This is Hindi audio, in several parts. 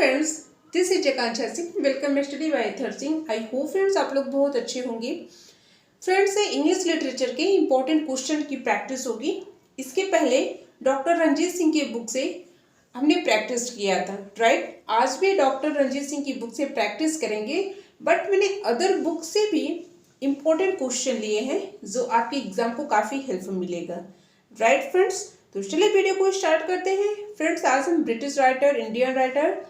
Friends, this is Akanksha Singh. Welcome study by Athar Singh. I hope friends आप लोग बहुत अच्छे होंगे। फ्रेंड्स, इंग्लिश लिटरेचर के इंपॉर्टेंट क्वेश्चन की प्रैक्टिस होगी। इसके पहले डॉक्टर रंजीत सिंह की बुक से हमने प्रैक्टिस किया था, राइट। आज भी डॉक्टर रंजीत सिंह की बुक से प्रैक्टिस करेंगे, बट मैंने अदर बुक से भी इम्पोर्टेंट क्वेश्चन लिए हैं जो आपके एग्जाम को काफ़ी हेल्प मिलेगा, राइट फ्रेंड्स। तो चलिए वीडियो को स्टार्ट करते हैं। फ्रेंड्स, आज हम ब्रिटिश राइटर, इंडियन राइटर,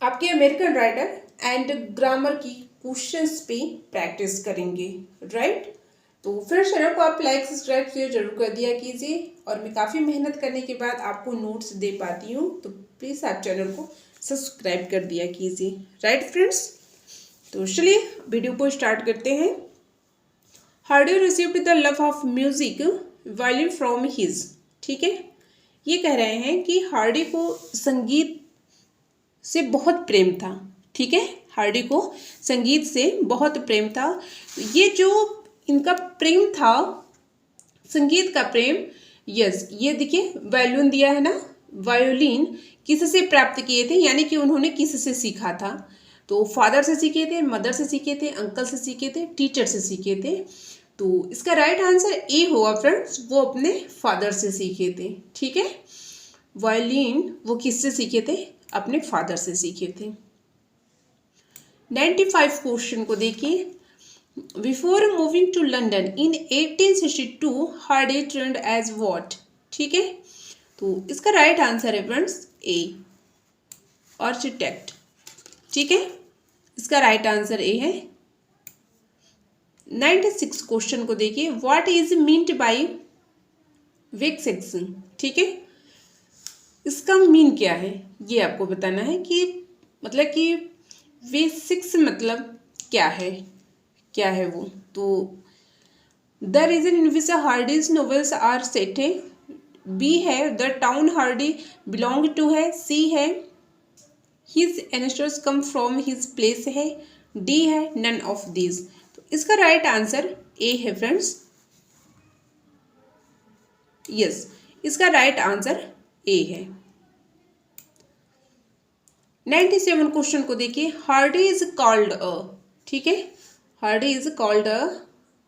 आपके अमेरिकन राइटर एंड ग्रामर की क्वेश्चंस पे प्रैक्टिस करेंगे, राइट। तो फिर चैनल को आप लाइक सब्सक्राइब शेयर जरूर कर दिया कीजिए, और मैं काफ़ी मेहनत करने के बाद आपको नोट्स दे पाती हूँ, तो प्लीज़ आप चैनल को सब्सक्राइब कर दिया कीजिए, राइट फ्रेंड्स। तो चलिए वीडियो को स्टार्ट करते हैं। Hardy received the love of music violin from his, ठीक है। ये कह रहे हैं कि हार्डी को संगीत से बहुत प्रेम था, ठीक है। हार्डी को संगीत से बहुत प्रेम था। ये जो इनका प्रेम था, संगीत का प्रेम, यस, ये देखिए वायलिन दिया है ना। वायोलिन किससे प्राप्त किए थे, यानी कि उन्होंने किससे सीखा था। तो फादर से सीखे थे, मदर से सीखे थे, अंकल से सीखे थे, टीचर से सीखे थे। तो इसका राइट आंसर ए होगा फ्रेंड्स, वो अपने फादर से सीखे थे, ठीक है। वायलिन वो किससे सीखे थे, अपने फादर से सीखे थे। 95 क्वेश्चन को देखिए। Before moving to London in 1862 Hardy trained as what, ठीक है। तो इसका राइट आंसर है फ्रेंड्स ए, आर्किटेक्ट, ठीक है। इसका राइट आंसर ए है। 96 क्वेश्चन को देखिए। व्हाट इज मीन्ड बाई वेक्सेक्शन, ठीक है। इसका मीन क्या है, ये आपको बताना है कि मतलब कि वेसिक्स मतलब क्या है, क्या है वो। तो the region in which Hardy's novels are set है, बी है the town Hardy belong to है, सी है his ancestors come from his place है, डी है नन ऑफ दीज। तो इसका राइट आंसर ए है फ्रेंड्स, यस, इसका राइट आंसर ए है। 97 क्वेश्चन को देखिए। हार्डी इज कॉल्ड अ, ठीक है। Hardy is called a,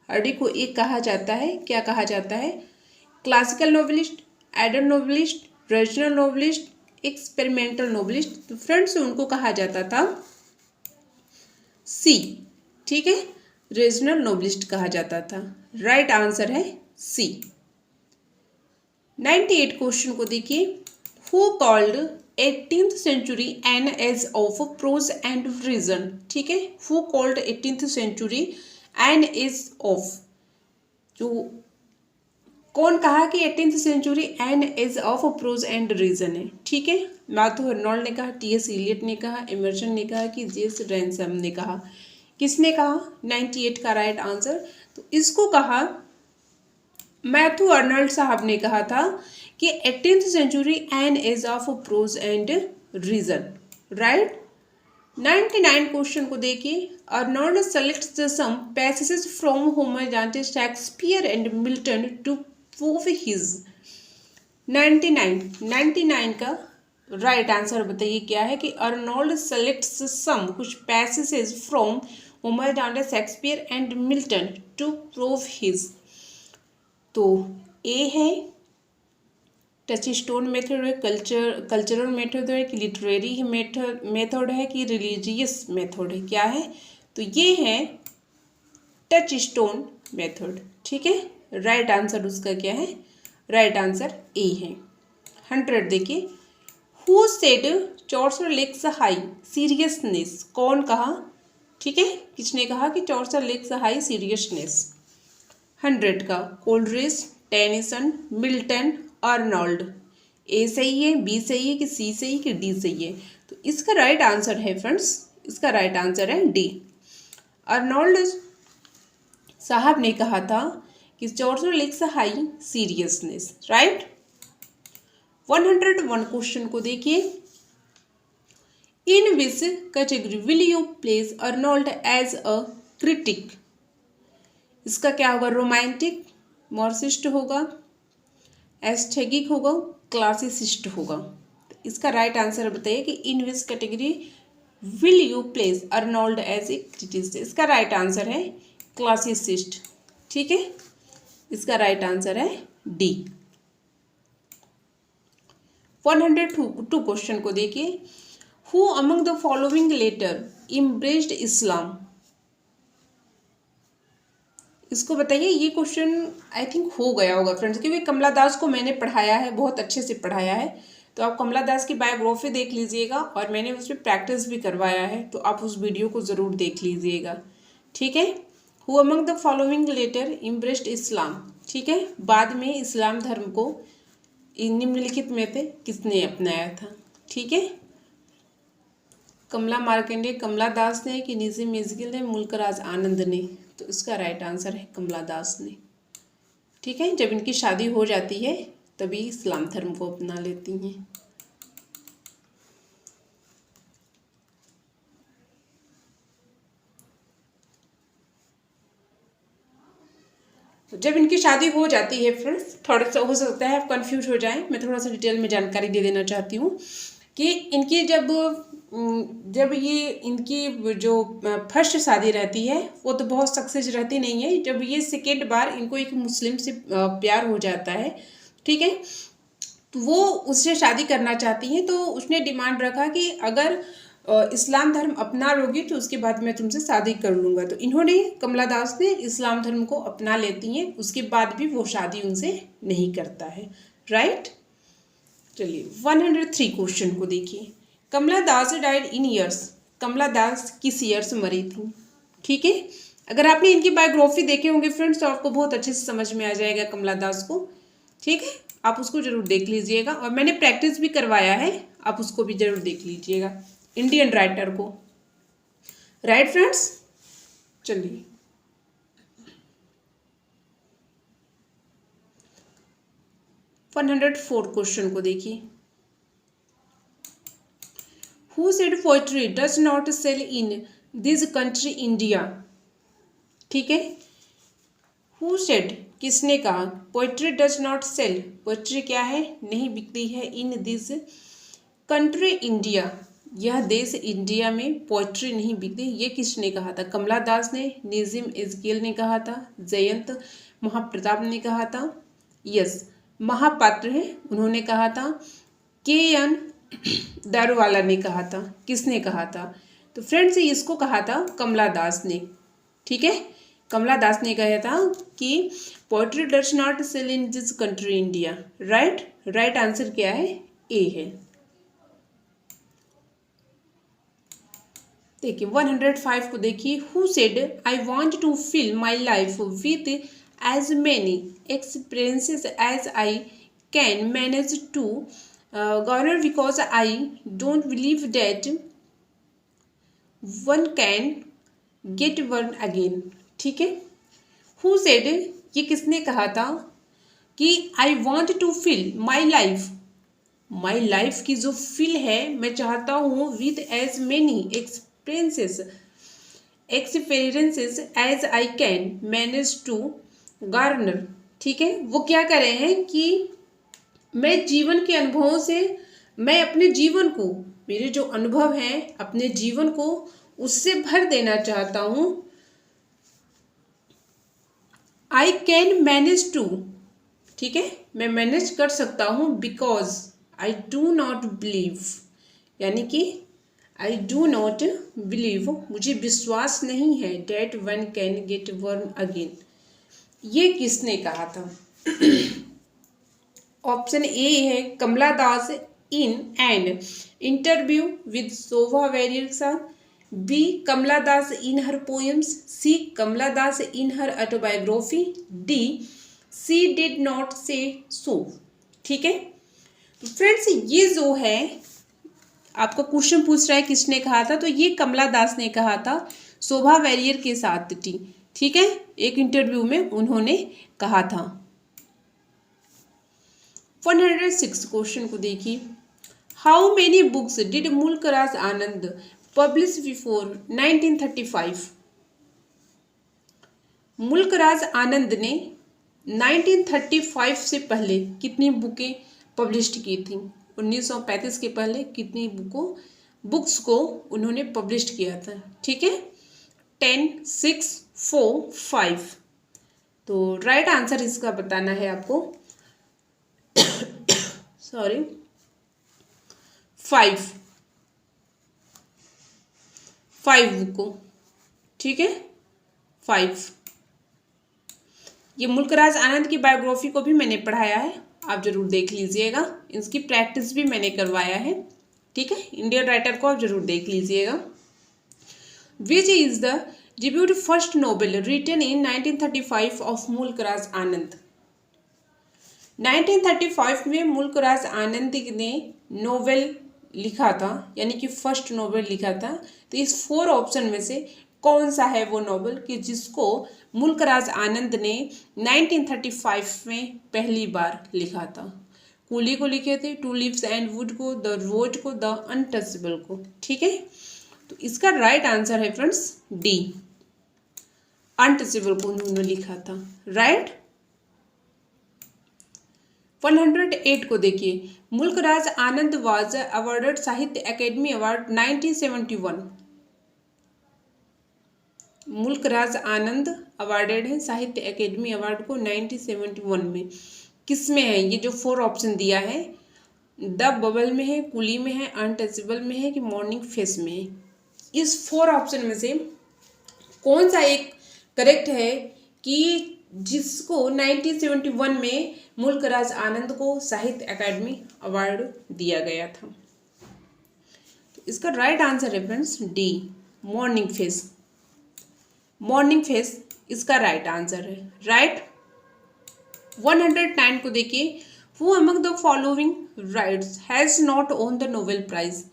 Hardy को एक कहा जाता है, क्या कहा जाता है, classical novelist, adult novelist, regional novelist, experimental novelist. तो फ्रेंड्स उनको कहा जाता था सी, ठीक है, रीजनल नोवेलिस्ट कहा जाता था। राइट आंसर है सी। 98 क्वेश्चन को देखिए। Who called 18th century an age of prose and reason, ठीक है। Who called 18th century an age of, जो कौन कहा कि 18th century an age of prose and reason है, ठीक है। मैथ्यू अर्नोल्ड ने कहा, टी.एस. इलियट ने कहा, एमर्सन ने कहा कि जे.एस. रैनसम ने कहा। किसने कहा 98 का राइट आंसर, तो इसको कहा मैथ्यू अर्नल्ड साहब ने कहा था कि 18th century an age of prose and reason, right. 99 question को देखिए। Arnold selects the some passages from Homer, Dante, Shakespeare and Milton to prove his. 99 का राइट आंसर बताइए क्या है कि अर्नोल्ड सेलेक्ट्स सम, कुछ passages from Homer, Dante, Shakespeare and Milton to prove his. तो ए है टच स्टोन मेथड है, कल्चरल मेथड है कि लिटरेरी मेथड है कि रिलीजियस मेथड है, क्या है, तो ये है टच स्टोन मेथड, ठीक है। राइट आंसर उसका क्या है, राइट आंसर ए है। 100 देखिए। Who said Chaucer lacks high seriousness, कौन कहा, ठीक है, किसने कहा कि चौसर लेक्स हाई सीरियसनेस। 100 का कोलरिज, टेनिसन, मिल्टन, अर्नोल्ड। ए सही है, बी सही है कि सी सही है कि डी सही है, तो इसका राइट आंसर है फ्रेंड्स, इसका राइट आंसर है डी। अर्नोल्ड साहब ने कहा था कि Chaucer lacks high seriousness, right. 101 question को देखिए। In which category will you place Arnold as a critic, इसका क्या होगा, रोमांटिक, मार्क्सिस्ट होगा, एस्थेटिक होगा, क्लासिसिस्ट होगा। इसका राइट आंसर बताइए कि in which category will you place Arnold as a critic. इसका राइट आंसर है क्लासिसिस्ट। ठीक है, इसका राइट आंसर है डी। 102 क्वेश्चन को देखिए। Who among the following later embraced Islam. इसको बताइए। ये क्वेश्चन आई थिंक हो गया होगा फ्रेंड्स, क्योंकि कमला दास को मैंने पढ़ाया है, बहुत अच्छे से पढ़ाया है। तो आप कमला दास की बायोग्राफी देख लीजिएगा और मैंने उस पर प्रैक्टिस भी करवाया है, तो आप उस वीडियो को ज़रूर देख लीजिएगा। ठीक है, who among the following later embraced Islam. ठीक है, बाद में इस्लाम धर्म को निम्नलिखित में से किसने अपनाया था। ठीक है, कमला मार्कंडे, कमला दास ने कि निज़िम एज़गिल ने, मुल्कराज आनंद ने। तो इसका राइट आंसर है कमला दास ने। ठीक है, जब इनकी शादी हो जाती है तभी इस्लाम धर्म को अपना लेती हैं। तो जब इनकी शादी हो जाती है फ्रेंड्स, थोड़ा सा हो सकता है आप कंफ्यूज हो जाएं, मैं थोड़ा सा डिटेल में जानकारी दे देना चाहती हूँ कि इनकी जब ये इनकी जो फर्स्ट शादी रहती है वो तो बहुत सक्सेस रहती नहीं है। जब ये सेकेंड बार इनको एक मुस्लिम से प्यार हो जाता है, ठीक है, तो वो उससे शादी करना चाहती हैं। तो उसने डिमांड रखा कि अगर इस्लाम धर्म अपना लोगी तो उसके बाद मैं तुमसे शादी कर लूँगा। तो इन्होंने, कमला दास ने इस्लाम धर्म को अपना लेती हैं, उसके बाद भी वो शादी उनसे नहीं करता है। राइट, चलिए 103 क्वेश्चन को देखिए। कमला दास डाइड इन ईयर्स। कमला दास किस ईयर्स मरी थी। ठीक है, अगर आपने इनकी बायोग्राफी देखे होंगे फ्रेंड्स तो आपको बहुत अच्छे से समझ में आ जाएगा कमला दास को। ठीक है, आप उसको जरूर देख लीजिएगा और मैंने प्रैक्टिस भी करवाया है, आप उसको भी जरूर देख लीजिएगा, इंडियन राइटर को। राइट फ्रेंड्स, चलिए 104 क्वेश्चन को देखिए। Who said poetry does not sell in this country India। ठीक है, Who said, किसने कहा, poetry does not sell, poetry क्या है, नहीं बिकती है, इन दिस कंट्री इंडिया, यह देश इंडिया में पोइट्री नहीं बिकती। ये किसने कहा था, कमला दास ने, निज़िम एज़गिल ने कहा था, जयंत महाप्रताप ने कहा था, यस महापात्र है उन्होंने कहा था, के.एन. दारूवाला ने कहा था। किसने कहा था, तो फ्रेंड्स इसको कहा था कमला दास ने। ठीक है, कमला दास ने कहा था कि poetry does not sell in this country India. Right answer क्या है, ए है। देखिए 105 को देखिए। Who said I want to fill my life with as many experiences as I can manage to garner because I don't believe that one can get one again। ठीक है, Who said, ये किसने कहा था कि I want to fill my life, my life की जो fill है मैं चाहता हूँ with as many experiences as I can manage to garner। ठीक है, वो क्या कर रहे हैं कि मैं जीवन के अनुभवों से, मैं अपने जीवन को, मेरे जो अनुभव हैं अपने जीवन को उससे भर देना चाहता हूँ। आई कैन मैनेज टू, ठीक है, मैं मैनेज कर सकता हूँ, because I do not believe, यानी कि आई डू नॉट बिलीव, मुझे विश्वास नहीं है, that one can get one again. ये किसने कहा था, ऑप्शन ए है Kamala Das in an interview with Shobha Warrier, B Kamala Das in her poems, C Kamala Das in her autobiography, D she did not say so. ठीक है, तो फ्रेंड्स ये जो है आपका क्वेश्चन पूछ रहा है किसने कहा था, तो ये कमला दास ने कहा था शोभा वैरियर के साथ थी। ठीक है, एक इंटरव्यू में उन्होंने कहा था। 106 क्वेश्चन को देखिए। How many books did Mulk Raj Anand publish before 1935। Mulk Raj Anand ने 1935 से पहले कितनी बुकें पब्लिश की थी। 1935 के पहले कितनी बुक्स को उन्होंने पब्लिश किया था। ठीक है, 10, 6, 4, 5। तो राइट आंसर इसका बताना है आपको सॉरी 5 बुक को। ठीक है, 5। ये मुल्कराज आनंद की बायोग्राफी को भी मैंने पढ़ाया है, आप जरूर देख लीजिएगा। इसकी प्रैक्टिस भी मैंने करवाया है। ठीक है, इंडियन राइटर को आप जरूर देख लीजिएगा। Which is the debut first novel written in 1935 of Mulk Raj Anand. 1935 में मुल्कराज आनंद ने नोवेल लिखा था, यानी कि फर्स्ट नोवेल लिखा था। तो इस 4 ऑप्शन में से कौन सा है वो नोवेल कि जिसको मुल्कराज आनंद ने 1935 में पहली बार लिखा था। कूली को लिखे थे, टू लीव्स एंड वुड को, द रोड को, द अनटचेबल को। ठीक है, तो इसका राइट आंसर है फ्रेंड्स डी, अनटचेबल को उन्होंने लिखा था। राइट। 108 को देखिए, मुल्कराज आनंद वाज अवार्डेड साहित्य अकेडमी अवार्ड 1971। मुल्कराज आनंद अवार्डेड है साहित्य अकेडमी अवार्ड को 1971 में। किस में है? ये जो 4 ऑप्शन दिया है, द बबल में है, कुली में है, अनटचेबल में है कि मॉर्निंग फेस में है। इस 4 ऑप्शन में से कौन सा एक करेक्ट है कि जिसको 1971 में मुल्कराज आनंद को साहित्य अकादमी अवार्ड दिया गया था? तो इसका राइट आंसर है friends D, morning face. Morning face इसका राइट आंसर है। राइट। 109 को देखिए, who among the following writers has not won the Nobel prize.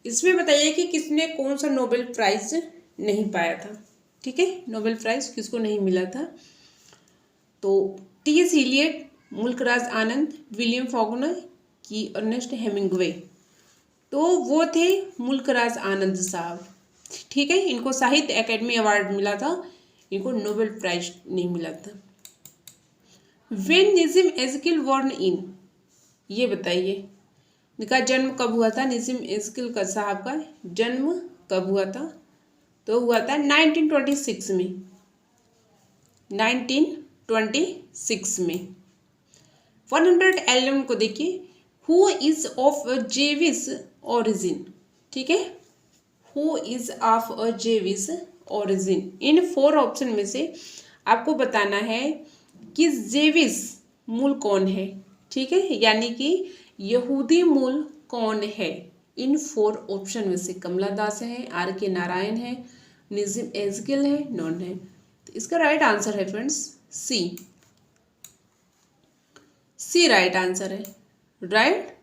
इसमें बताइए कि किसने कौन सा नोबेल प्राइज नहीं पाया था। ठीक है, नोबेल प्राइज किसको नहीं मिला था? तो टी.एस. इलियट, मुल्कराज आनंद, विलियम फॉकनर की अर्नेस्ट हेमिंग्वे। तो वो थे मुल्कराज आनंद साहब। ठीक है, इनको साहित्य अकेडमी अवार्ड मिला था, इनको नोबेल प्राइज नहीं मिला था। व्हेन निज़िम एज़किल बॉर्न इन, ये बताइए इनका जन्म कब हुआ था? निज़िम एज़किल का साहब का जन्म कब हुआ था? तो हुआ था 1926 में। 1926 में। 111 को देखिए, who is of Jewish origin. ठीक है, who is of a Jewish origin. In 4 option में से आपको बताना है कि जेविश मूल कौन है। ठीक है, यानी कि यहूदी मूल कौन है। इन 4 ऑप्शन में से कमला दास है, R.K. नारायण है, निज़िम एज़किल है, नॉन है। तो इसका राइट आंसर है friends C. C right answer है। राइट।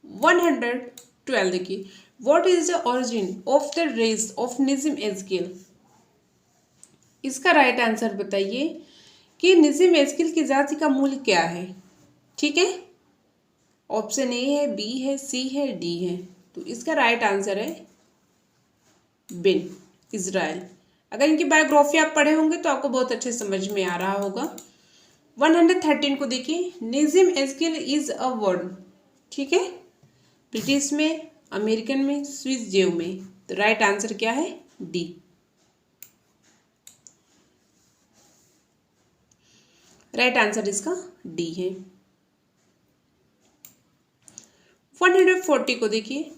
112 देखिए, what is the origin of the race of Nissim Ezekiel. इसका राइट आंसर बताइए कि निज़िम एज़किल की जाति का मूल क्या है। ठीक है, ऑप्शन ए है, बी है, सी है, डी है। तो इसका राइट आंसर है बिन, इज़राइल। अगर इनकी बायोग्राफी आप पढ़े होंगे तो आपको बहुत अच्छे समझ में आ रहा होगा। 113 को देखिए, निज़िम एज़किल इज अ वर्ड। ठीक है, ब्रिटिश में, अमेरिकन में, स्विस जेव में। तो राइट आंसर क्या है? डी। राइट आंसर इसका डी है। 140 को देखिए,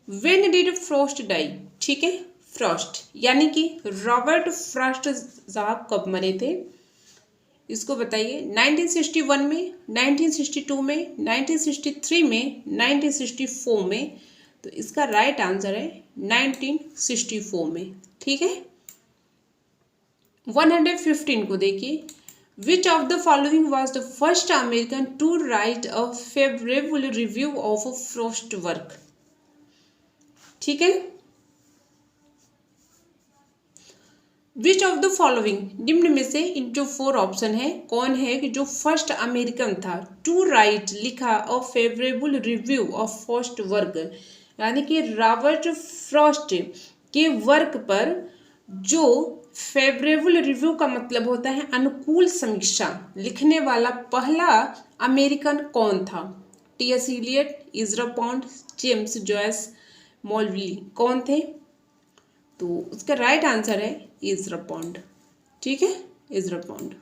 व्हेन डिड फ्रॉस्ट डाई। ठीक है, फ्रॉस्ट यानी कि रॉबर्ट फ्रॉस्ट साहब कब मरे थे? इसको बताइए। 1961 में, 1962 में, 1963 में, 1964 में। तो इसका राइट आंसर है 1964 में। ठीक है। 115 को देखिए, which of the following was the first American to write a favourable review of Frost work. ठीक है, विच ऑफ द फॉलोइंग, निम्न में से इन जो 4 ऑप्शन है, कौन है कि जो फर्स्ट अमेरिकन था टू राइट, लिखा अ favourable review of Frost work, यानी कि रॉबर्ट फ्रॉस्ट के वर्क पर जो फेवरेबल रिव्यू का मतलब होता है अनुकूल समीक्षा, लिखने वाला पहला अमेरिकन कौन था? T S. Eliot, Ezra Pound, James Joyce मॉलवी कौन थे? तो उसका राइट आंसर है इज़रा पॉन्ड। ठीक है, इज़रा पॉन्ड।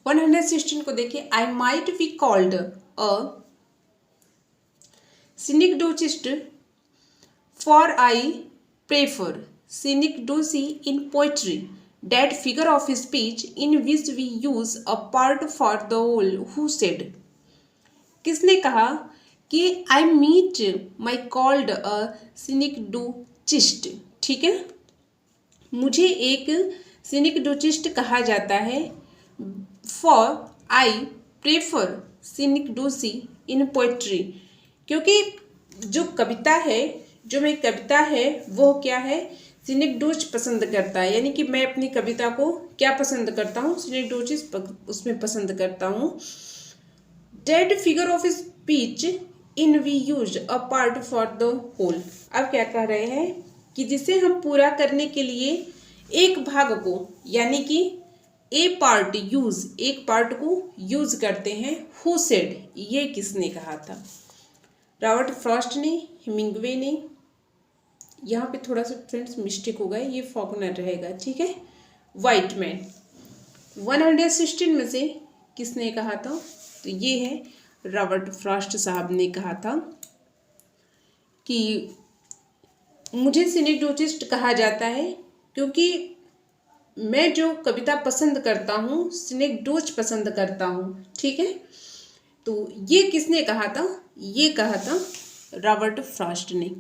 116 को देखिए, I might be called a synecdochist for I prefer synecdoche in poetry that figure of speech in which we use a part for the whole. Who said? किसने कहा कि I meet my called a सिनिकडोचिस्ट। ठीक है, मुझे एक सिनिकडोचिस्ट कहा जाता है। For I prefer synecdoche in poetry, क्योंकि जो कविता है, जो मेरी कविता है वो क्या है, सिनिकडोच पसंद करता है। यानी कि मैं अपनी कविता को क्या पसंद करता हूँ, सिनिकडोचिस उसमें पसंद करता हूँ। That figure of speech in we use a part for the whole. अब क्या कह रहे हैं कि जिसे हम पूरा करने के लिए एक भाग को, यानी कि ए पार्ट यूज, एक पार्ट को यूज करते हैं। हु सेड, ये किसने कहा था? रॉबर्ट फ्रॉस्ट ने, हेमिंग्वे ने। यहाँ पे थोड़ा सा फ्रेंड्स मिस्टेक हो गया, ये फॉकनर रहेगा। ठीक है, वाइटमैन। 116 में से किसने कहा था? तो ये है रॉबर्ट फ्रॉस्ट साहब ने कहा था कि मुझे सिनिकडोचिस्ट कहा जाता है क्योंकि मैं जो कविता पसंद करता हूँ सिनिकडोच पसंद करता हूँ। ठीक है, तो ये किसने कहा था? ये कहा था रॉबर्ट फ्रॉस्ट ने।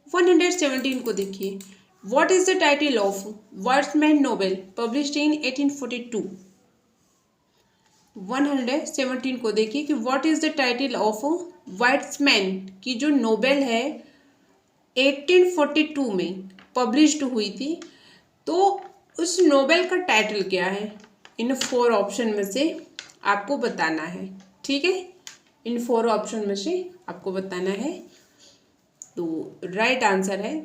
117 को देखिए, what is the title of Wordsman novel published in 1842? 117 को देखिए कि what is the title of Wordsman की जो नोबेल है 1842 में पब्लिश्ड हुई थी, तो उस नोबेल का टाइटल क्या है? इन 4 ऑप्शन में से आपको बताना है। ठीक है, इन 4 ऑप्शन में से आपको बताना है। तो राइट आंसर है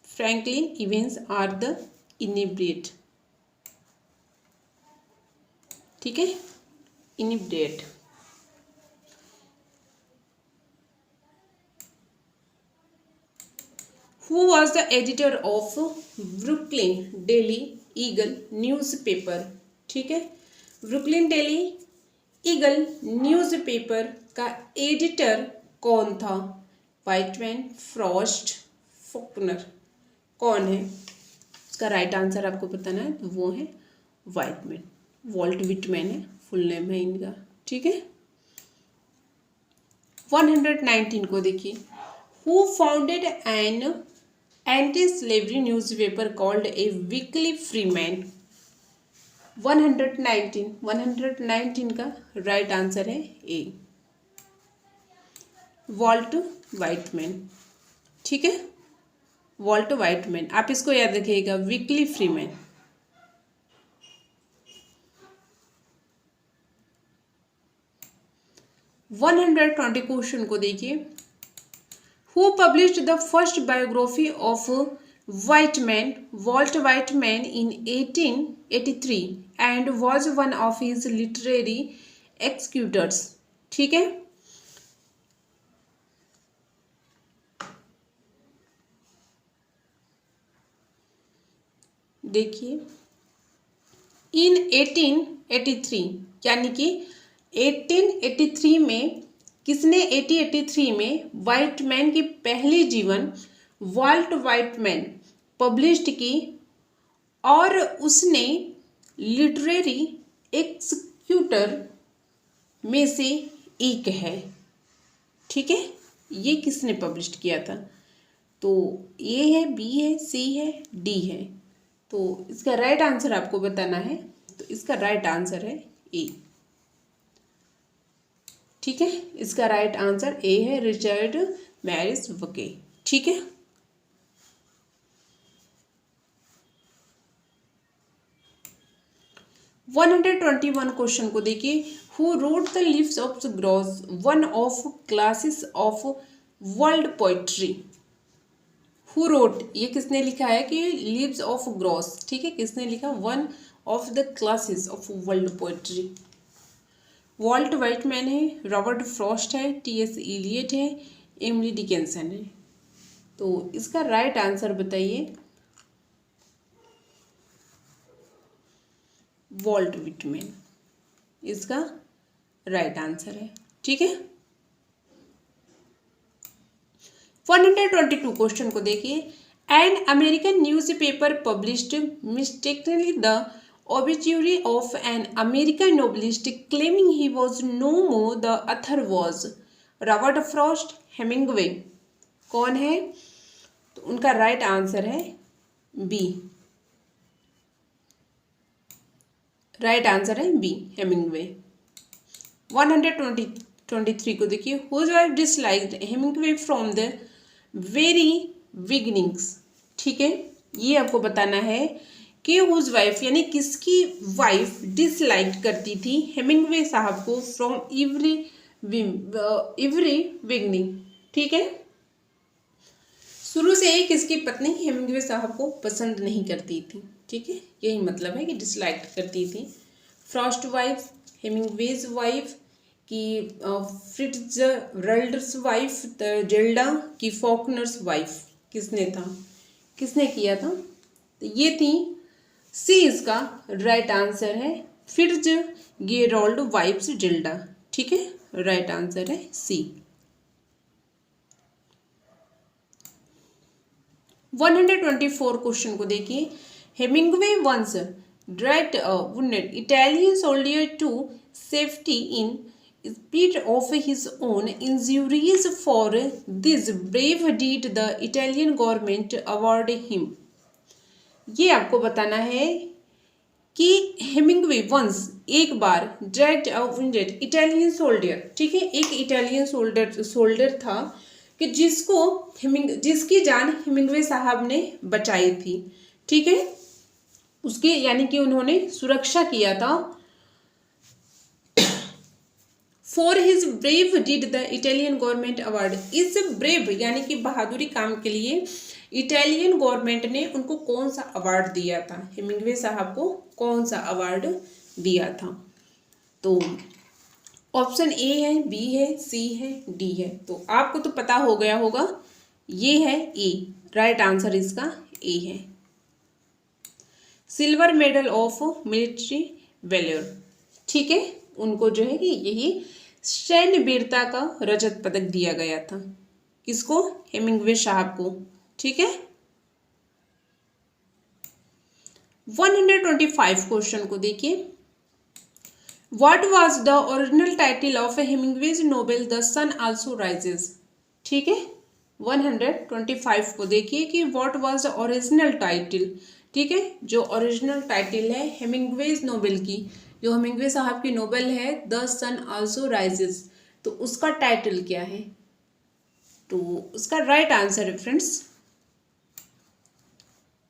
Franklin Evans or the inebriate. ठीक है, inebriate. Who was the editor of Brooklyn Daily Eagle newspaper? ठीक है, ब्रुकलिन डेली ईगल न्यूज़पेपर का एडिटर कौन था? वाइटमैन, फ्रॉस्ट, फॉकनर, कौन है? इसका राइट आंसर आपको बताना है, तो वो है वाइटमैन। वॉल्ट विटमैन है, फुल नेम है इनका। ठीक है, 119 को देखिए, who founded an anti slavery newspaper called a weekly Freeman? 119 का राइट आंसर है ए, वॉल्ट वाइटमैन। ठीक है, वॉल्ट वाइटमैन, आप इसको याद रखिएगा, वीकली फ्रीमैन। वन 120 क्वेश्चन को देखिए, who published the first biography of Whitman Walt Whitman in 1883 and was one of his literary executors? ठीक है, देखिए, इन 1883 यानी कि 1883 में किसने 1883 में वाइटमैन की पहली जीवन वॉल्ट वाइटमैन पब्लिश्ड की और उसने लिटरेरी एक्सक्यूटर में से एक है। ठीक है, ये किसने पब्लिश्ड किया था? तो ए है, बी है, सी है, डी है। तो इसका राइट आंसर आपको बताना है, तो इसका राइट आंसर है ए। ठीक है, इसका राइट आंसर ए है, रिचर्ड मैरिस वके। ठीक है, वन 121 क्वेश्चन को देखिए, who wrote the leaves of gross one of classes of world poetry? Who wrote, ये किसने लिखा है कि लिव्स ऑफ ग्रॉस? ठीक है, किसने लिखा? One of the classics of world poetry. Walt Whitman है, रॉबर्ट फ्रॉस्ट है, टी.एस. इलियट है, एमिली डिकिंसन है। तो इसका राइट आंसर बताइए। वॉल्ट विटमैन इसका राइट आंसर है। ठीक है, 122 क्वेश्चन को देखिए। An American newspaper published mistakenly the obituary of an American novelist claiming he was no more, the author was Robert Frost, Hemingway. कौन है? तो उनका राइट आंसर है बी। राइट आंसर है बी, हेमिंगवे। 123 को देखिए। Whose wife disliked Hemingway from the very beginnings. ठीक है, ये आपको बताना है कि हुज वाइफ यानी किसकी वाइफ डिसलाइक करती थी हेमिंगवे साहब को फ्रॉम एवरी बिगिनिंग। ठीक है, शुरू से ही किसकी पत्नी हेमिंगवे साहब को पसंद नहीं करती थी। ठीक है, यही मतलब है कि डिसलाइक करती थी। फ्रॉस्ट वाइफ, हेमिंगवेज वाइफ की, फिट्जरल्ड्स वाइफ, जेल्डा की, फॉकनर्स वाइफ किसने किया था? तो ये थी सी इसका राइट आंसर है। Fitzgerald wife's Zelda. ठीक है, राइट आंसर है सी। 124 क्वेश्चन को देखिए। Hemingway once dragged a wounded Italian soldier to safety in spite of his own injuries. For this brave deed the Italian government awarded him. ये आपको बताना है कि हेमिंगवे वंस एक बार ड्रैग्ड अ वुंडेड इटालियन सोल्जर। ठीक है, एक इटालियन सोल्जर था कि जिसकी जान हेमिंगवे साहब ने बचाई थी। ठीक है, उसके यानी कि उन्होंने सुरक्षा किया था। For his brave did the Italian government award. इस ब्रेव यानी कि बहादुरी काम के लिए इटालियन गवर्नमेंट ने उनको कौन सा अवार्ड दिया था? हेमिंगवे साहब को कौन सा अवार्ड दिया था? तो ऑप्शन ए है, बी है, सी है, डी है। तो आपको तो पता हो गया होगा, ये है ए। राइट आंसर इसका ए है। Silver medal of military valour. ठीक है, उनको जो है कि यही सैन्य वीरता का रजत पदक दिया गया था। किसको? हेमिंगवे साहब को। ठीक है, 125 क्वेश्चन को देखिए। What was the original title of Hemingway's novel the sun also rises. ठीक है, 125 को देखिए कि what was the original title. ठीक है, जो ओरिजिनल टाइटल है हेमिंगवेज नोवेल की, जो हेमिंगवे साहब की नोवेल है द सन आल्सो राइजेस, तो उसका टाइटल क्या है? तो उसका राइट आंसर है friends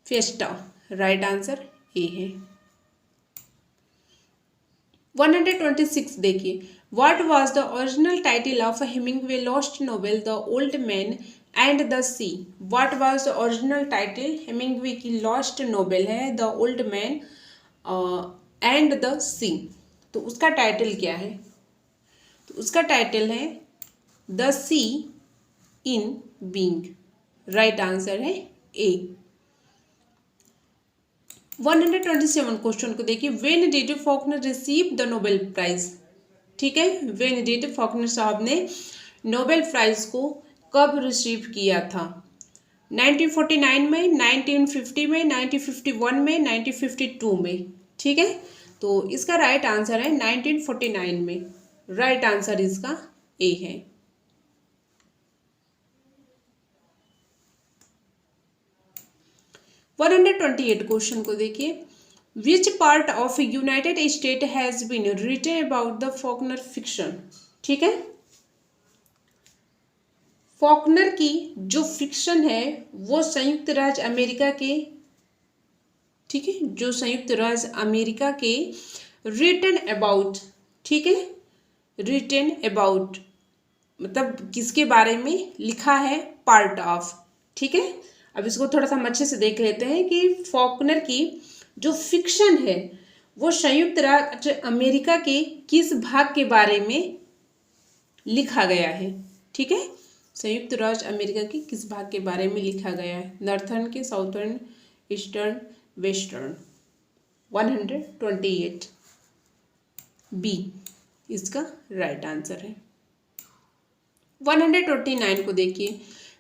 Fiesta. Right answer A है। 126 देखिए। What was the original title of Hemingway last novel the old man and the sea. What was the original title? Hemingway की लॉस्ट नोवेल है the old man and the sea. तो उसका टाइटल क्या है? तो उसका टाइटल है the sea in being. Right answer है ए। 127 क्वेश्चन को देखिए। When did Faulkner receive the Nobel prize. ठीक है, व्हेन डिड फॉकनर साहब ने नोबेल प्राइज को कब रिसीव किया था? 1949 में, 1950 में, 1951 में, 1952 में। ठीक है, तो इसका राइट आंसर है 1949 में। राइट आंसर इसका ए है। वन 128 क्वेश्चन को देखिए। Which part of United State has been written about the Faulkner fiction. ठीक है, फॉकनर की जो फिक्शन है वो संयुक्त राज्य अमेरिका के, ठीक है, जो संयुक्त राज्य अमेरिका के रिटन अबाउट, ठीक है, रिटन अबाउट मतलब किसके बारे में लिखा है? Part of. ठीक है, अब इसको थोड़ा सा हम अच्छे से देख लेते हैं कि फॉकनर की जो फिक्शन है वो संयुक्त राज्य अमेरिका के किस भाग के बारे में लिखा गया है? ठीक है, संयुक्त राज्य अमेरिका के किस भाग के बारे में लिखा गया है? नॉर्थर्न के, साउथर्न, ईस्टर्न, वेस्टर्न? 128 बी इसका राइट आंसर है। 129 को देखिए,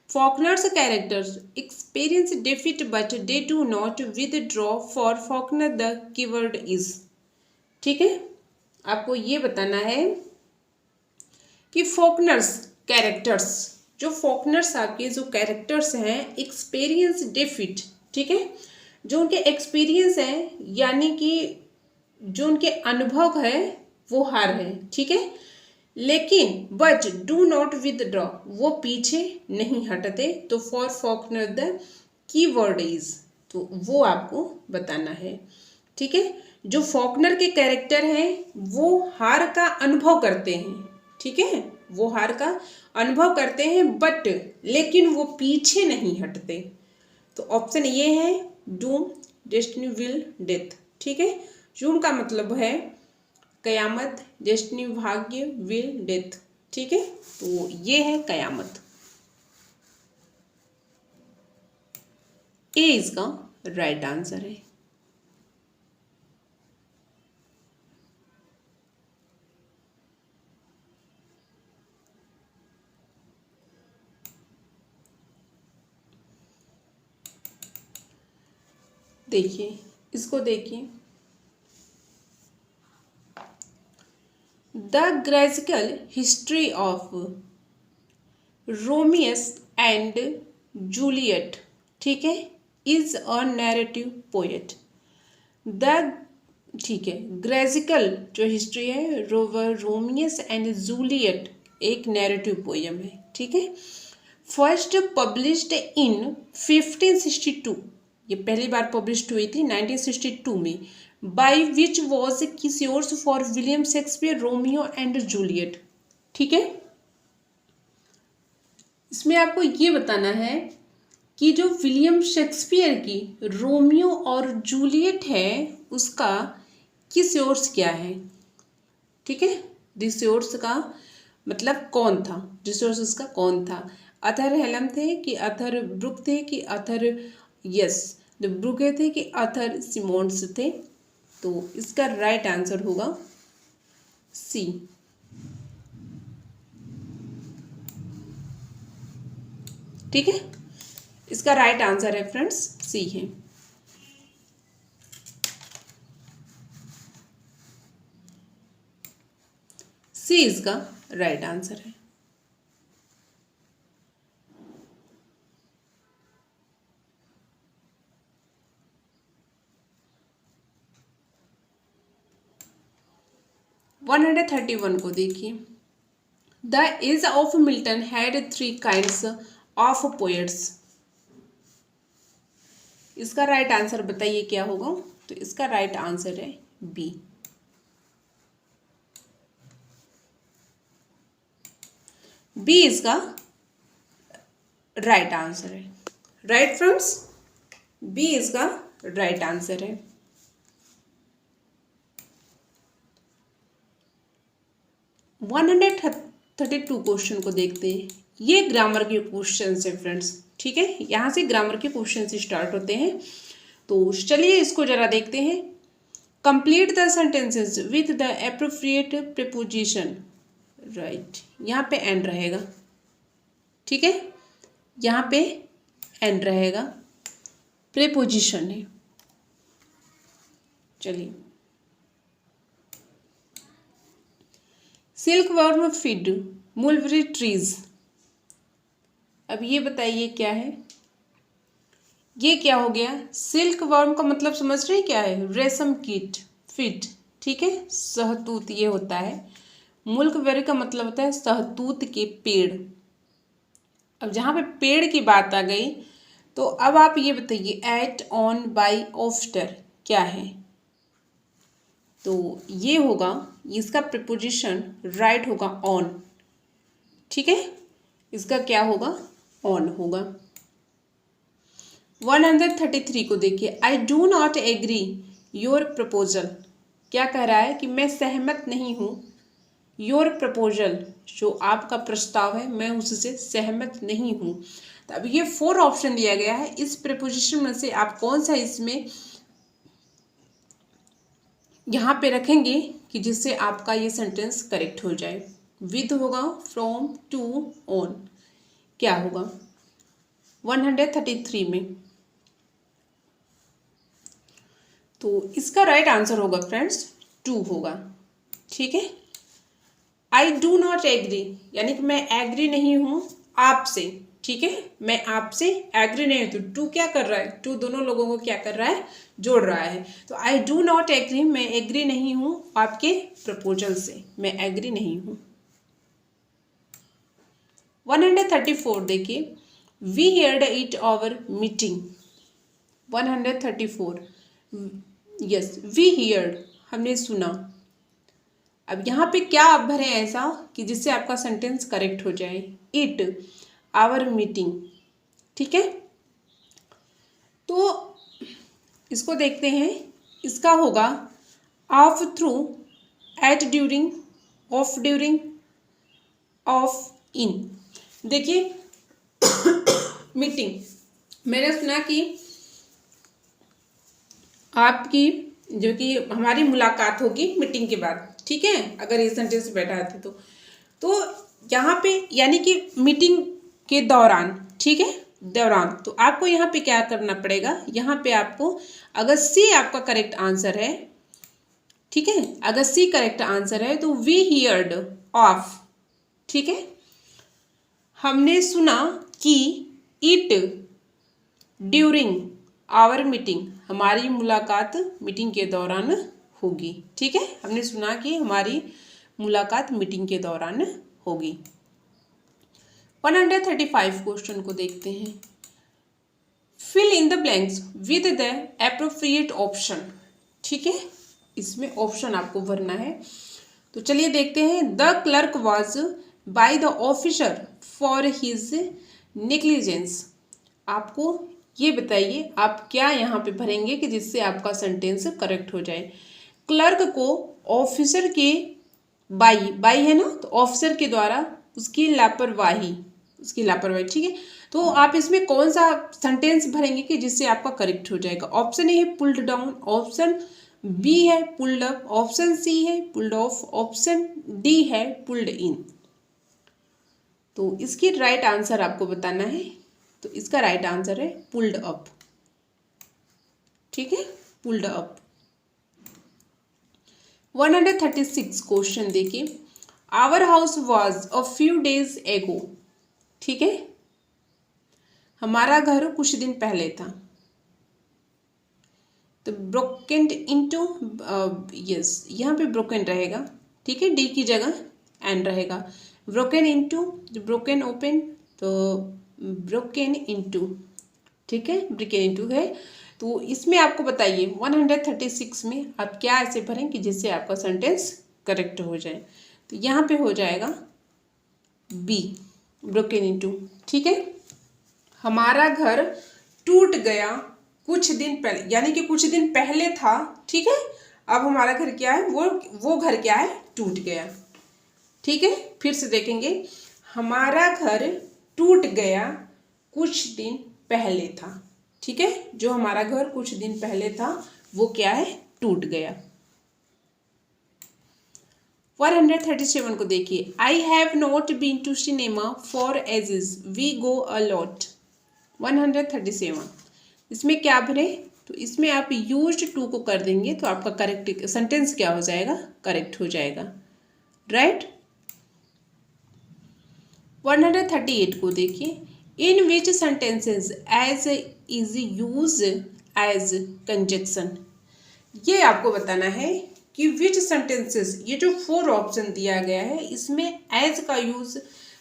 Faulkner's characters experience defeat but they do not withdraw for Faulkner the keyword is. ठीक है, आपको ये बताना है कि फॉकनर्स कैरेक्टर्स, जो फॉकनर्स आपके जो कैरेक्टर्स हैं, एक्सपीरियंस डिफीट, ठीक है, जो उनके एक्सपीरियंस हैं यानी कि जो उनके अनुभव है वो हार है। ठीक है, लेकिन बट डू नॉट विदड्रॉ, वो पीछे नहीं हटते। तो for Faulkner the keyword is, तो वो आपको बताना है। ठीक है, जो फॉकनर के कैरेक्टर हैं वो हार का अनुभव करते हैं। ठीक है, वो हार का अनुभव करते हैं बट लेकिन वो पीछे नहीं हटते। तो ऑप्शन ये है डूम, डेस्टिनी, विल, डेथ। ठीक है, डूम का मतलब है कयामत, डेस्टिनी भाग्य, विल डेथ। ठीक है, तो ये है कयामत। ए इसका राइट आंसर है। देखिए, इसको देखिए, the tragical history of Romeus and Juliet, ठीक है, is a narrative poet. The, ठीक है, ग्रेजिकल जो हिस्ट्री है रोमियस एंड जूलियट एक नैरेटिव पोएम है। ठीक है, फर्स्ट पब्लिश्ड इन 1562, ये पहली बार पब्लिश हुई थी 1962 में। बाय विच वॉज किस yours for William Shakespeare Romeo and Juliet. ठीक है, इसमें आपको ये बताना है कि जो विलियम शेक्सपियर की रोमियो और जूलियट है उसका किस योर्स क्या है। ठीक है, दिस योर्स का मतलब कौन था, दिस योर्स उसका कौन था। अथर हेलम थे कि अथर ब्रुक थे कि अथर यस जो ब्रुके थे कि अथर सिमोन्स थे। तो इसका राइट आंसर होगा सी। ठीक है, इसका राइट आंसर है फ्रेंड्स सी है। सी इसका राइट आंसर है। वन 131 को देखिए, the age of Milton had 3 kinds of poets. इसका राइट आंसर बताइए क्या होगा। तो इसका राइट आंसर है बी। बी इसका राइट आंसर है। राइट फ्रेंड्स, बी इसका राइट आंसर है। वन 132 क्वेश्चन को देखते हैं। ये ग्रामर के क्वेश्चन है फ्रेंड्स। ठीक है, यहाँ से ग्रामर के क्वेश्चन स्टार्ट होते हैं। तो चलिए इसको जरा देखते हैं। Complete the sentences with the appropriate preposition. Right, यहाँ पे एंड रहेगा। ठीक है, यहाँ पे एंड रहेगा, प्रीपोजिशन है। चलिए, सिल्क वर्म फीड मुलबरी ट्रीज। अब ये बताइए क्या है, ये क्या हो गया। सिल्क वर्म का मतलब समझ रहे हैं क्या है, रेशम कीट, फीड। ठीक है, सहतूत ये होता है। मुल्कबेरी का मतलब होता है सहतूत के पेड़। अब जहाँ पे पेड़ की बात आ गई तो अब आप ये बताइए एट, ऑन, बाय, आफ्टर क्या है। तो ये होगा, इसका प्रीपोजिशन राइट होगा ऑन। ठीक है, इसका क्या होगा, ऑन होगा। 133 को देखिए, I do not agree your proposal. क्या कह रहा है कि मैं सहमत नहीं हूँ, योर प्रपोजल, जो आपका प्रस्ताव है मैं उससे सहमत नहीं हूँ। तो अब ये 4 ऑप्शन दिया गया है, इस प्रीपोजिशन में से आप कौन सा इसमें यहाँ पे रखेंगे कि जिससे आपका ये सेंटेंस करेक्ट हो जाए। विद होगा, फ्रॉम, टू, ऑन, क्या होगा 133 में। तो इसका राइट आंसर होगा फ्रेंड्स 2 होगा। ठीक है, आई डू नॉट एग्री, यानी कि मैं एग्री नहीं हूँ आपसे। ठीक है, मैं आपसे एग्री नहीं हूँ, तो टू क्या कर रहा है, टू दोनों लोगों को क्या कर रहा है, जोड़ रहा है। तो आई डू नॉट एग्री, मैं एग्री नहीं हूँ आपके प्रपोजल से, मैं एग्री नहीं हूँ। 134 देखिए, we heard it our meeting. 134, yes, we heard, हमने सुना। अब यहाँ पे क्या आप भरें ऐसा कि जिससे आपका सेंटेंस करेक्ट हो जाए। It, our meeting. ठीक है, तो इसको देखते हैं। इसका होगा of, through, at, during, of, during, of, in. देखिए मीटिंग, मैंने सुना कि आपकी जो कि हमारी मुलाकात होगी मीटिंग के बाद। ठीक है, अगर ये सेंटेंस बैठा है तो यहाँ पे यानी कि मीटिंग के दौरान। ठीक है, दौरान, तो आपको यहाँ पे क्या करना पड़ेगा, यहाँ पे आपको, अगर सी आपका करेक्ट आंसर है, ठीक है, अगर सी करेक्ट आंसर है तो वी हियर्ड ऑफ, ठीक है, हमने सुना कि, इट, ड्यूरिंग आवर मीटिंग, हमारी मुलाकात मीटिंग के दौरान होगी। ठीक है, हमने सुना कि हमारी मुलाकात मीटिंग के दौरान होगी। 135 क्वेश्चन को देखते हैं। Fill in the blanks with the appropriate option. ठीक है, इसमें ऑप्शन आपको भरना है। तो चलिए देखते हैं। The clerk was by the officer for his negligence. आपको ये बताइए आप क्या यहाँ पे भरेंगे कि जिससे आपका सेंटेंस करेक्ट हो जाए। क्लर्क को ऑफिसर के, बाई है ना, तो ऑफिसर के द्वारा उसकी लापरवाही, ठीक है। तो आप इसमें कौन सा सेंटेंस भरेंगे कि जिससे आपका करेक्ट हो जाएगा। ऑप्शन ए है पुल्ड डाउन, ऑप्शन बी है पुल्ड अप, ऑप्शन सी है पुल्ड ऑफ, ऑप्शन डी है पुल्ड इन। तो इसकी राइट आंसर आपको बताना है। तो इसका राइट आंसर है पुल्ड अप। ठीक है, पुल्ड अप। 136 क्वेश्चन देखिए। Our house was a few days ago. ठीक है, हमारा घर कुछ दिन पहले था। तो ब्रोकन इनटू, यस, यहाँ पे ब्रोकन रहेगा। ठीक है, डी की जगह एन रहेगा। ब्रोकन इनटू, ब्रोकन ओपन, तो ब्रोकन इनटू। ठीक है, ब्रोकन इनटू है। तो इसमें आपको बताइए 136 में आप क्या ऐसे भरें कि जिससे आपका सेंटेंस करेक्ट हो जाए। तो यहाँ पे हो जाएगा बी, ब्रोकन इनटू। ठीक है, हमारा घर टूट गया कुछ दिन पहले, यानी कि कुछ दिन पहले था। ठीक है, अब हमारा घर क्या है, वो घर क्या है, टूट गया। ठीक है, फिर से देखेंगे। हमारा घर टूट गया कुछ दिन पहले था। ठीक है, जो हमारा घर कुछ दिन पहले था वो क्या है, टूट गया। 137 को देखिए। I have not been to cinema for ages, we go a lot. 137, इसमें क्या भरे, तो इसमें आप यूज्ड टू को कर देंगे तो आपका करेक्ट सेंटेंस क्या हो जाएगा, करेक्ट हो जाएगा। राइट। 138 को देखिए। In which sentences as is use as conjunction. ये आपको बताना है कि विच सेंटेंसेस, ये जो 4 ऑप्शन दिया गया है इसमें एज का यूज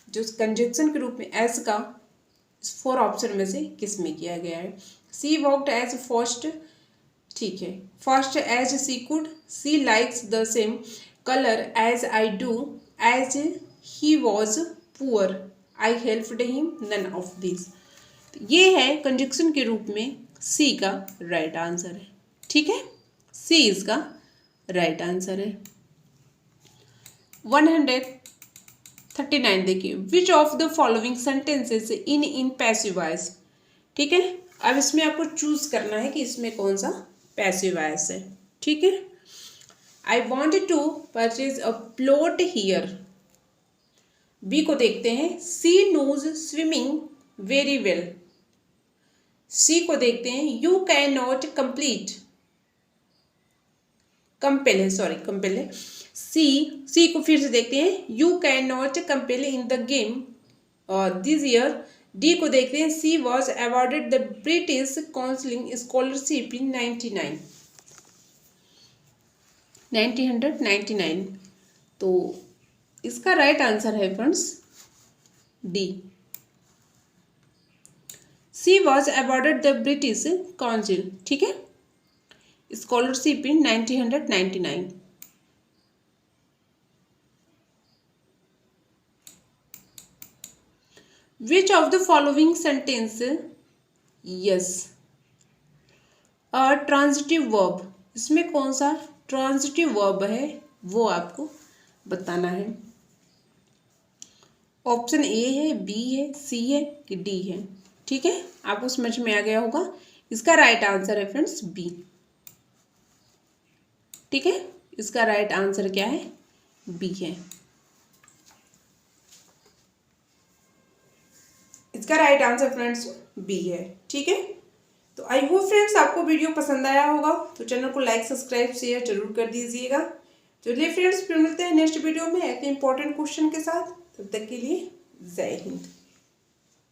जो कंजक्शन के रूप में एज का 4 ऑप्शन में से किस में किया गया है। सी वॉक्ड एज फर्स्ट, ठीक है, first as she could, she likes the same colour as I do, as he was poor, I helped him, none of this. ये है कंजक्शन के रूप में सी का राइट आंसर है। ठीक है, सी इसका राइट आंसर है। 139 देखिए, which of the following sentences in passive voice. ठीक है, अब इसमें आपको चूज करना है कि इसमें कौन सा पैसिव वॉइस है। ठीक है, I want to purchase a plot here. B को देखते हैं, she knows swimming very well. C को देखते हैं, you can not complete, compel है, सॉरी कंपेल है। सी को फिर से देखते हैं, you can not compel in the game this year. D को देखते हैं, she was awarded the British counselling scholarship in 1999। तो इसका राइट आंसर है friends D, she was awarded the British council. ठीक है, scholarship in 1999। Which of the following sentence, yes a transitive verb, इसमें कौन सा ट्रांजिटिव वर्ब है वो आपको बताना है। ऑप्शन ए है, बी है, सी है कि डी है। ठीक है, आपको समझ में आ गया होगा। इसका राइट आंसर है फ्रेंड्स बी। ठीक है, इसका राइट आंसर क्या है, बी है। इसका राइट आंसर फ्रेंड्स बी है। ठीक है, तो आई होप फ्रेंड्स आपको वीडियो पसंद आया होगा, तो चैनल को लाइक सब्सक्राइब शेयर जरूर कर दीजिएगा। चलिए फ्रेंड्स, फिर मिलते हैं नेक्स्ट वीडियो में ऐसे इंपॉर्टेंट क्वेश्चन के साथ। तब तक के लिए जय हिंद।